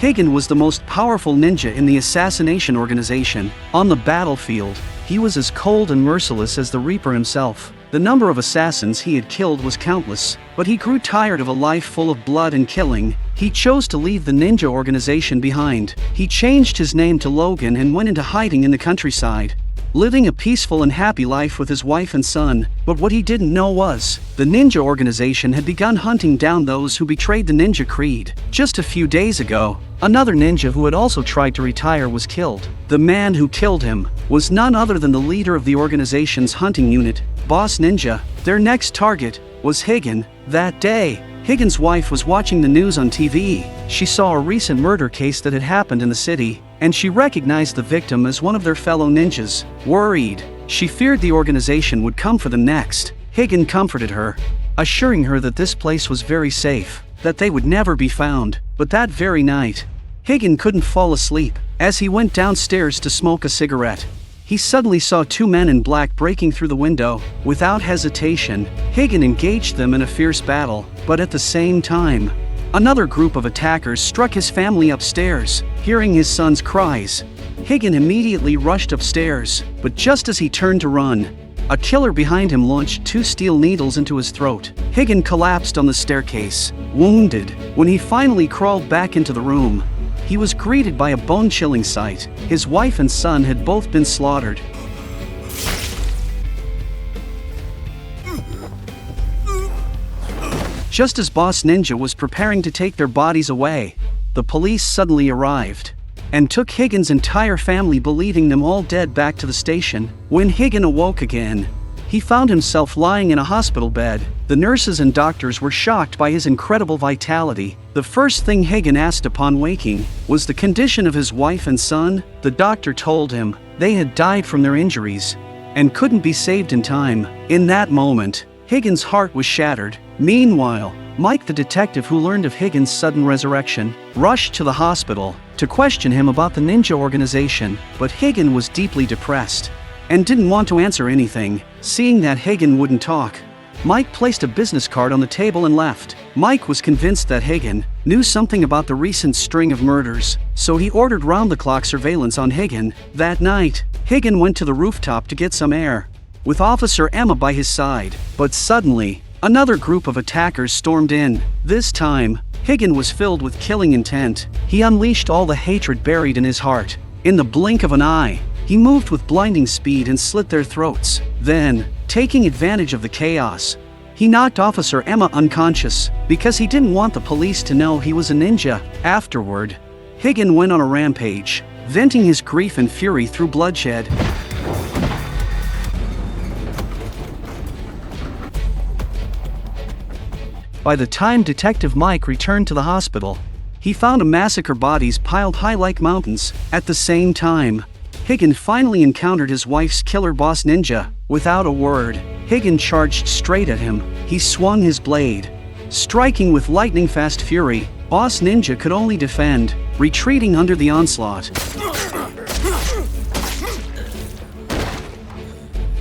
Higan was the most powerful ninja in the assassination organization. On the battlefield, he was as cold and merciless as the Reaper himself. The number of assassins he had killed was countless, but he grew tired of a life full of blood and killing. He chose to leave the ninja organization behind. He changed his name to Logan and went into hiding in the countryside, living a peaceful and happy life with his wife and son. But what he didn't know was, the ninja organization had begun hunting down those who betrayed the ninja creed. Just a few days ago, another ninja who had also tried to retire was killed. The man who killed him was none other than the leader of the organization's hunting unit, Boss Ninja. Their next target was Higan. That day, Higan's wife was watching the news on TV. She saw a recent murder case that had happened in the city, and she recognized the victim as one of their fellow ninjas. Worried, she feared the organization would come for them next. Higan comforted her, assuring her that this place was very safe, that they would never be found. But that very night, Higan couldn't fall asleep. As he went downstairs to smoke a cigarette, he suddenly saw two men in black breaking through the window. Without hesitation, Higan engaged them in a fierce battle, but at the same time, another group of attackers struck his family upstairs. Hearing his son's cries, Higan immediately rushed upstairs, but just as he turned to run, a killer behind him launched two steel needles into his throat. Higan collapsed on the staircase, wounded. When he finally crawled back into the room, he was greeted by a bone-chilling sight. His wife and son had both been slaughtered. Just as Boss Ninja was preparing to take their bodies away, the police suddenly arrived and took Higan's entire family, believing them all dead, back to the station. When Higan awoke again, he found himself lying in a hospital bed. The nurses and doctors were shocked by his incredible vitality. The first thing Higan asked upon waking was the condition of his wife and son. The doctor told him they had died from their injuries and couldn't be saved in time. In that moment, Higan's heart was shattered. Meanwhile, Mike, the detective who learned of Higan's sudden resurrection, rushed to the hospital to question him about the ninja organization. But Higan was deeply depressed and didn't want to answer anything. Seeing that Higan wouldn't talk, Mike placed a business card on the table and left. Mike was convinced that Higan knew something about the recent string of murders, so he ordered round-the-clock surveillance on Higan. That night, Higan went to the rooftop to get some air, with Officer Emma by his side. But suddenly, another group of attackers stormed in. This time, Higan was filled with killing intent. He unleashed all the hatred buried in his heart. In the blink of an eye, he moved with blinding speed and slit their throats. Then, taking advantage of the chaos, he knocked Officer Emma unconscious because he didn't want the police to know he was a ninja. Afterward, Higan went on a rampage, venting his grief and fury through bloodshed. By the time Detective Mike returned to the hospital, he found a massacre bodies piled high like mountains. At the same time, Higan finally encountered his wife's killer, Boss Ninja. Without a word, Higan charged straight at him. He swung his blade, striking with lightning-fast fury. Boss Ninja could only defend, retreating under the onslaught.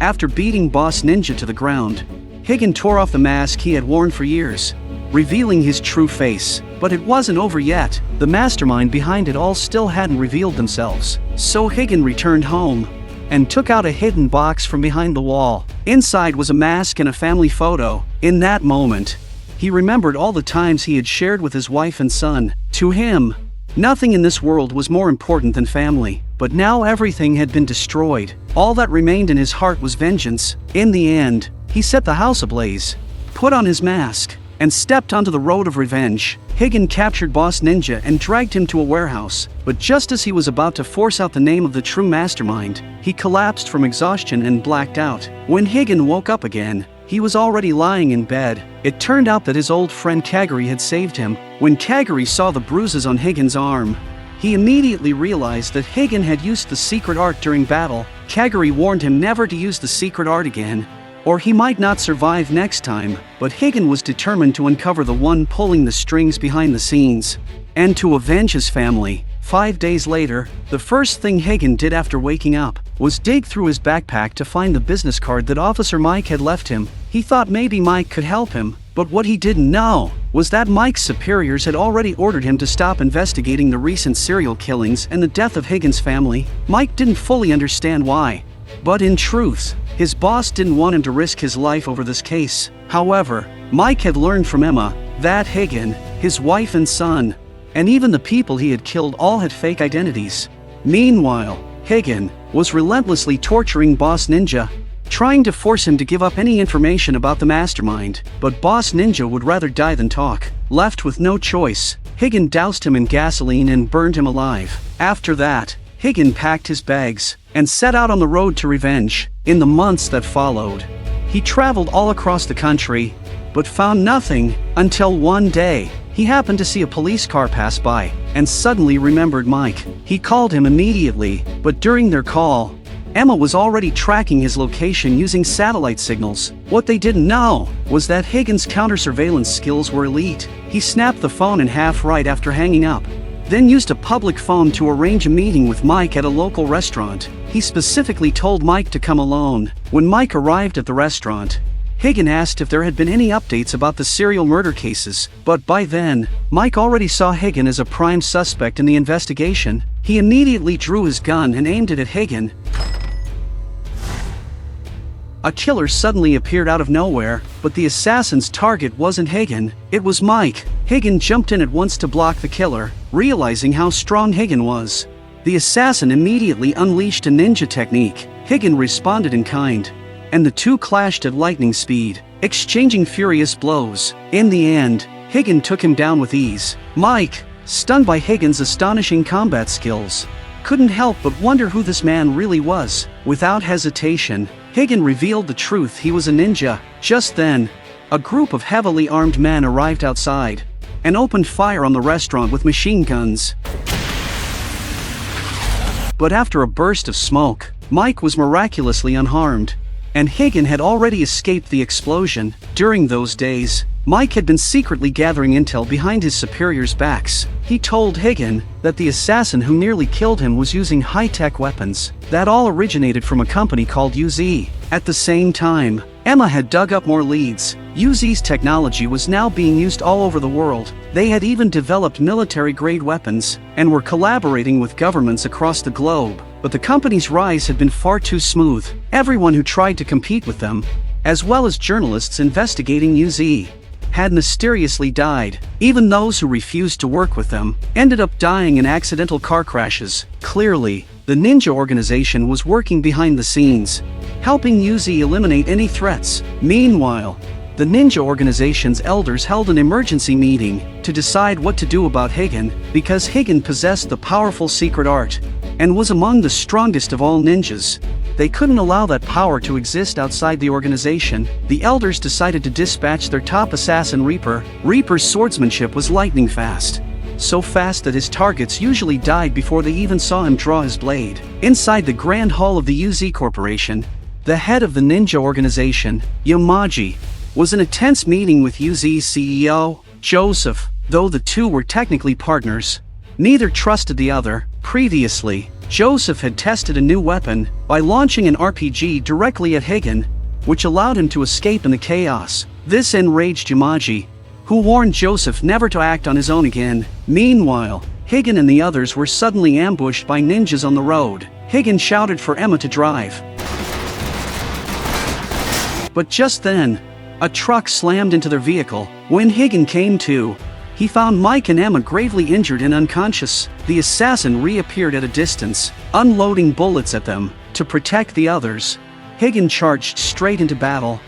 After beating Boss Ninja to the ground, Higan tore off the mask he had worn for years, revealing his true face. But it wasn't over yet. The mastermind behind it all still hadn't revealed themselves. So Higan returned home and took out a hidden box from behind the wall. Inside was a mask and a family photo. In that moment, he remembered all the times he had shared with his wife and son. To him, nothing in this world was more important than family. But now everything had been destroyed. All that remained in his heart was vengeance. In the end, he set the house ablaze, put on his mask, and stepped onto the road of revenge. Higan captured Boss Ninja and dragged him to a warehouse. But just as he was about to force out the name of the true mastermind, he collapsed from exhaustion and blacked out. When Higan woke up again, he was already lying in bed. It turned out that his old friend Kaguri had saved him. When Kaguri saw the bruises on Higan's arm, he immediately realized that Higan had used the secret art during battle. Kaguri warned him never to use the secret art again, or he might not survive next time. But Higan was determined to uncover the one pulling the strings behind the scenes, and to avenge his family. 5 days later, the first thing Higan did after waking up was dig through his backpack to find the business card that Officer Mike had left him. He thought maybe Mike could help him, But what he didn't know was that Mike's superiors had already ordered him to stop investigating the recent serial killings and the death of Higgins' family. Mike didn't fully understand why. But in truth, his boss didn't want him to risk his life over this case. However, Mike had learned from Emma that Higgins, his wife and son, and even the people he had killed all had fake identities. Meanwhile, Higgins was relentlessly torturing Boss Ninja, trying to force him to give up any information about the mastermind. But Boss Ninja would rather die than talk. Left with no choice, Higgins doused him in gasoline and burned him alive. After that, Higgins packed his bags and set out on the road to revenge. In the months that followed, he traveled all across the country, but found nothing until one day, he happened to see a police car pass by and suddenly remembered Mike. He called him immediately, but during their call, Emma was already tracking his location using satellite signals. What they didn't know was that Higgins' counter-surveillance skills were elite. He snapped the phone in half right after hanging up, then used a public phone to arrange a meeting with Mike at a local restaurant. He specifically told Mike to come alone. When Mike arrived at the restaurant, Higgins asked if there had been any updates about the serial murder cases, but by then, Mike already saw Higgins as a prime suspect in the investigation. He immediately drew his gun and aimed it at Higgins. A killer suddenly appeared out of nowhere, but the assassin's target wasn't Higgins, it was Mike. Higgins jumped in at once to block the killer, realizing how strong Higgins was. The assassin immediately unleashed a ninja technique. Higgins responded in kind, and the two clashed at lightning speed, exchanging furious blows. In the end, Higgins took him down with ease. Mike, stunned by Higgins' astonishing combat skills, couldn't help but wonder who this man really was. Without hesitation, Higgins revealed the truth: he was a ninja. Just then, a group of heavily armed men arrived outside and opened fire on the restaurant with machine guns. But after a burst of smoke, Mike was miraculously unharmed, and Higgins had already escaped the explosion. During those days, Mike had been secretly gathering intel behind his superiors' backs. He told Higgins that the assassin who nearly killed him was using high-tech weapons that all originated from a company called UZ. At the same time, Emma had dug up more leads. UZ's technology was now being used all over the world. They had even developed military-grade weapons and were collaborating with governments across the globe. But the company's rise had been far too smooth. Everyone who tried to compete with them, as well as journalists investigating UZ, had mysteriously died. Even those who refused to work with them ended up dying in accidental car crashes. Clearly, the Ninja organization was working behind the scenes, helping UZ eliminate any threats. Meanwhile, the Ninja organization's elders held an emergency meeting to decide what to do about Higgins, because Higgins possessed the powerful secret art and was among the strongest of all ninjas. They couldn't allow that power to exist outside the organization. The elders decided to dispatch their top assassin, Reaper. Reaper's swordsmanship was lightning fast, so fast that his targets usually died before they even saw him draw his blade. Inside the grand hall of the UZ Corporation, the head of the Ninja organization, Yamaji, was in a tense meeting with UZ's CEO, Joseph. Though the two were technically partners, neither trusted the other. Previously, Joseph had tested a new weapon by launching an RPG directly at Higgins, which allowed him to escape in the chaos. This enraged Yamaji, who warned Joseph never to act on his own again. Meanwhile, Higgins and the others were suddenly ambushed by ninjas on the road. Higgins shouted for Emma to drive, but just then, a truck slammed into their vehicle. When Higgins came to, he found Mike and Emma gravely injured and unconscious. The assassin reappeared at a distance, unloading bullets at them. To protect the others, Higgins charged straight into battle.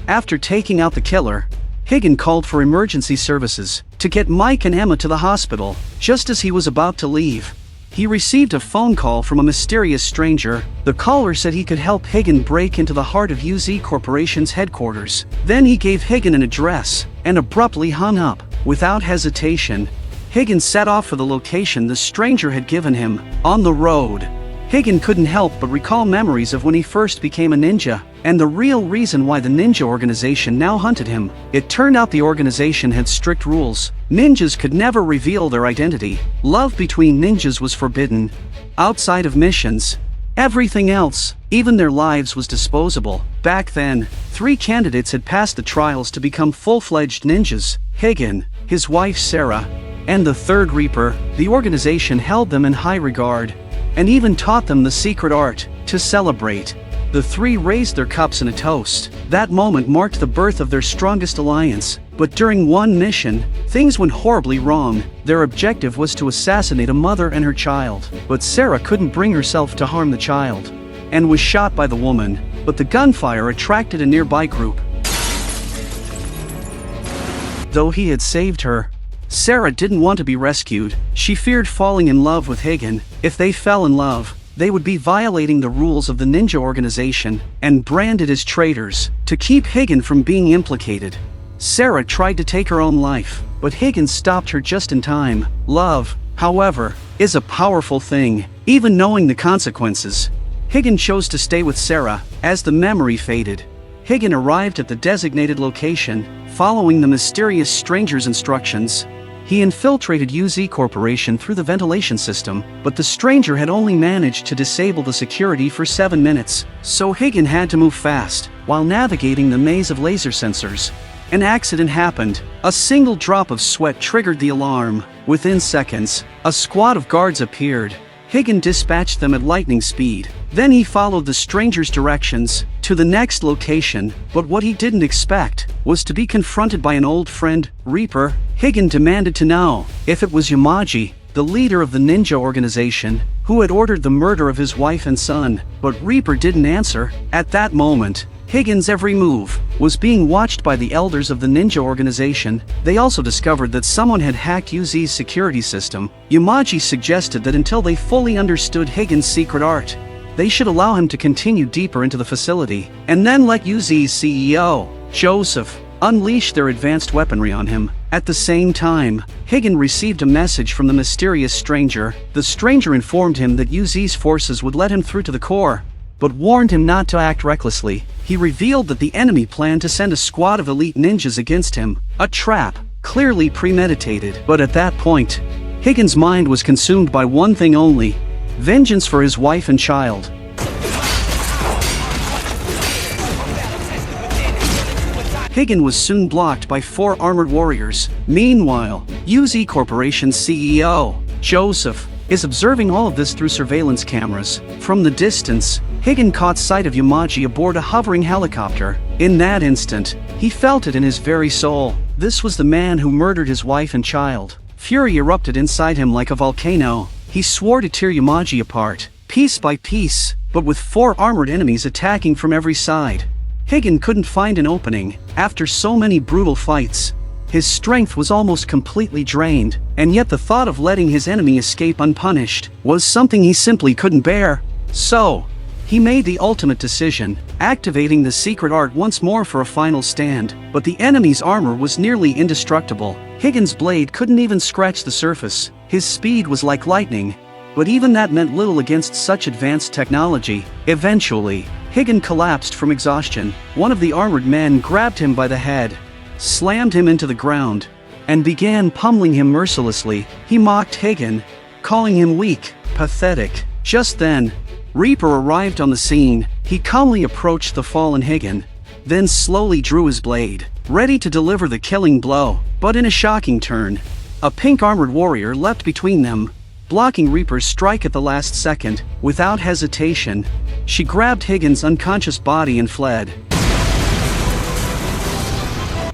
After taking out the killer, Higgins called for emergency services to get Mike and Emma to the hospital. Just as he was about to leave, he received a phone call from a mysterious stranger. The caller said he could help Higgins break into the heart of UZ Corporation's headquarters. Then he gave Higgins an address and abruptly hung up. Without hesitation, Higgins set off for the location the stranger had given him. On the road, Higgins couldn't help but recall memories of when he first became a ninja. and the real reason why the ninja organization now hunted him. It turned out the organization had strict rules. Ninjas could never reveal their identity. Love between ninjas was forbidden. Outside of missions, everything else, even their lives, was disposable. Back then, 3 candidates had passed the trials to become full-fledged ninjas: Higan, his wife Sarah, and the third Reaper. The organization held them in high regard, and even taught them the secret art. To celebrate, the 3 raised their cups in a toast. That moment marked the birth of their strongest alliance. But during one mission, things went horribly wrong. Their objective was to assassinate a mother and her child. But Sarah couldn't bring herself to harm the child, and was shot by the woman. But the gunfire attracted a nearby group. Though he had saved her, Sarah didn't want to be rescued. She feared falling in love with Higan. If they fell in love, they would be violating the rules of the ninja organization and branded as traitors. To keep Higan from being implicated, Sarah tried to take her own life, but Higan stopped her just in time. Love, however, is a powerful thing, even knowing the consequences. Higan chose to stay with Sarah. As the memory faded, Higan arrived at the designated location, following the mysterious stranger's instructions. He infiltrated UZ Corporation through the ventilation system, but the stranger had only managed to disable the security for 7 minutes, so Higan had to move fast. While navigating the maze of laser sensors, an accident happened. A single drop of sweat triggered the alarm. Within seconds, a squad of guards appeared. Higan dispatched them at lightning speed. Then he followed the stranger's directions to the next location, but what he didn't expect was to be confronted by an old friend, Reaper. Higan demanded to know if it was Yamaji, the leader of the ninja organization, who had ordered the murder of his wife and son, but Reaper didn't answer. At that moment, Higan's every move was being watched by the elders of the ninja organization. They also discovered that someone had hacked UZ's security system. Yamaji suggested that until they fully understood Higan's secret art, they should allow him to continue deeper into the facility, and then let UZ's CEO, Joseph, unleash their advanced weaponry on him. At the same time, Higan received a message from the mysterious stranger. The stranger informed him that UZ's forces would let him through to the core, but warned him not to act recklessly. He revealed that the enemy planned to send a squad of elite ninjas against him, a trap, clearly premeditated. But at that point, Higan's mind was consumed by one thing only: vengeance for his wife and child. Higan was soon blocked by 4 armored warriors. Meanwhile, UZ Corporation's CEO, Joseph, is observing all of this through surveillance cameras. From the distance, Higan caught sight of Yamaji aboard a hovering helicopter. In that instant, he felt it in his very soul. This was the man who murdered his wife and child. Fury erupted inside him like a volcano. He swore to tear Yamaji apart, piece by piece, but with 4 armored enemies attacking from every side, Higan couldn't find an opening. After so many brutal fights, his strength was almost completely drained, and yet the thought of letting his enemy escape unpunished was something he simply couldn't bear. So, he made the ultimate decision, activating the secret art once more for a final stand. But the enemy's armor was nearly indestructible. Higan's blade couldn't even scratch the surface. His speed was like lightning, but even that meant little against such advanced technology. Eventually, Higan collapsed from exhaustion. One of the armored men grabbed him by the head, slammed him into the ground, and began pummeling him mercilessly. He mocked Higan, calling him weak, pathetic. Just then, Reaper arrived on the scene. He calmly approached the fallen Higan, then slowly drew his blade, ready to deliver the killing blow. But in a shocking turn, a pink armored warrior leapt between them, blocking Reaper's strike at the last second. Without hesitation, she grabbed Higan's unconscious body and fled.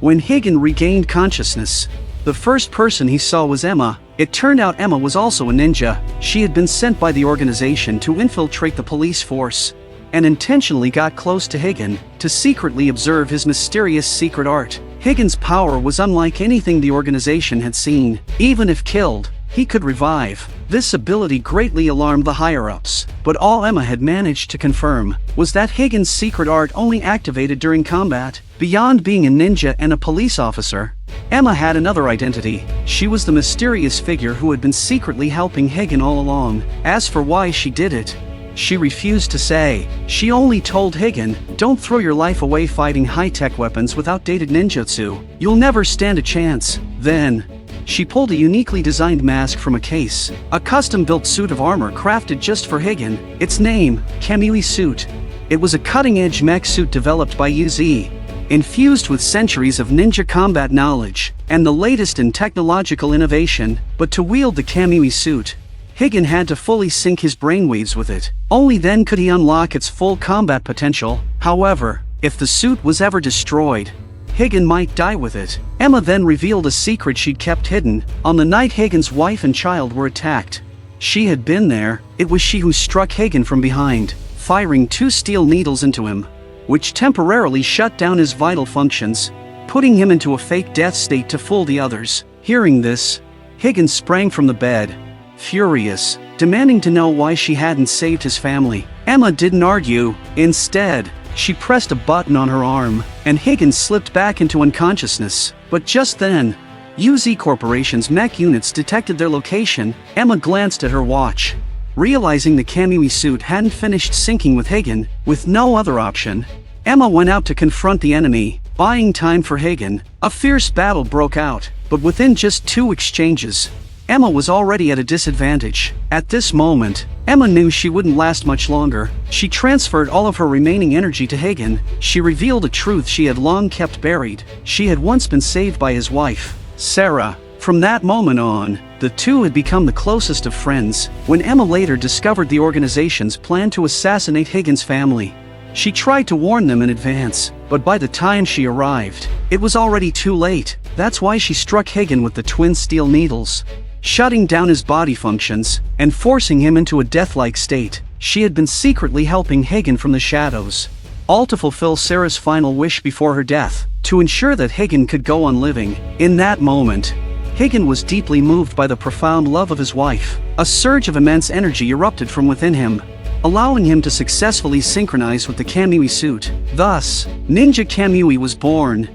When Higan regained consciousness, the first person he saw was Emma. It turned out Emma was also a ninja. She had been sent by the organization to infiltrate the police force, and intentionally got close to Higan to secretly observe his mysterious secret art. Higan's power was unlike anything the organization had seen. Even if killed, he could revive. This ability greatly alarmed the higher-ups, but all Emma had managed to confirm was that Higan's secret art only activated during combat. Beyond being a ninja and a police officer, Emma had another identity. She was the mysterious figure who had been secretly helping Higan all along. As for why she did it, she refused to say. She only told Higan, "Don't throw your life away fighting high-tech weapons with outdated ninjutsu. You'll never stand a chance." Then, she pulled a uniquely designed mask from a case, a custom-built suit of armor crafted just for Higan. Its name, Kamui suit. It was a cutting-edge mech suit developed by UZ, infused with centuries of ninja combat knowledge, and the latest in technological innovation. But to wield the Kamui suit, Higan had to fully sync his brainwaves with it. Only then could he unlock its full combat potential. However, if the suit was ever destroyed, Higan might die with it. Emma then revealed a secret she'd kept hidden. On the night Higan's wife and child were attacked, she had been there. It was she who struck Higan from behind, firing 2 steel needles into him, which temporarily shut down his vital functions, putting him into a fake death state to fool the others. Hearing this, Higan sprang from the bed, furious, demanding to know why she hadn't saved his family. Emma didn't argue. Instead, she pressed a button on her arm, and Higan slipped back into unconsciousness. But just then, UZ Corporation's mech units detected their location. Emma glanced at her watch, realizing the Kamui suit hadn't finished syncing with Higan. With no other option, Emma went out to confront the enemy, buying time for Higan. A fierce battle broke out, but within just 2 exchanges, Emma was already at a disadvantage. At this moment, Emma knew she wouldn't last much longer. She transferred all of her remaining energy to Higan. She revealed a truth she had long kept buried. She had once been saved by his wife, Sarah. From that moment on, the two had become the closest of friends. When Emma later discovered the organization's plan to assassinate Higan's family, she tried to warn them in advance, but by the time she arrived, it was already too late. That's why she struck Higan with the twin steel needles, shutting down his body functions and forcing him into a death-like state. She had been secretly helping Higan from the shadows, all to fulfill Sarah's final wish before her death, to ensure that Higan could go on living. In that moment, Higan was deeply moved by the profound love of his wife. A surge of immense energy erupted from within him, allowing him to successfully synchronize with the Kamui suit. Thus, Ninja Camui was born.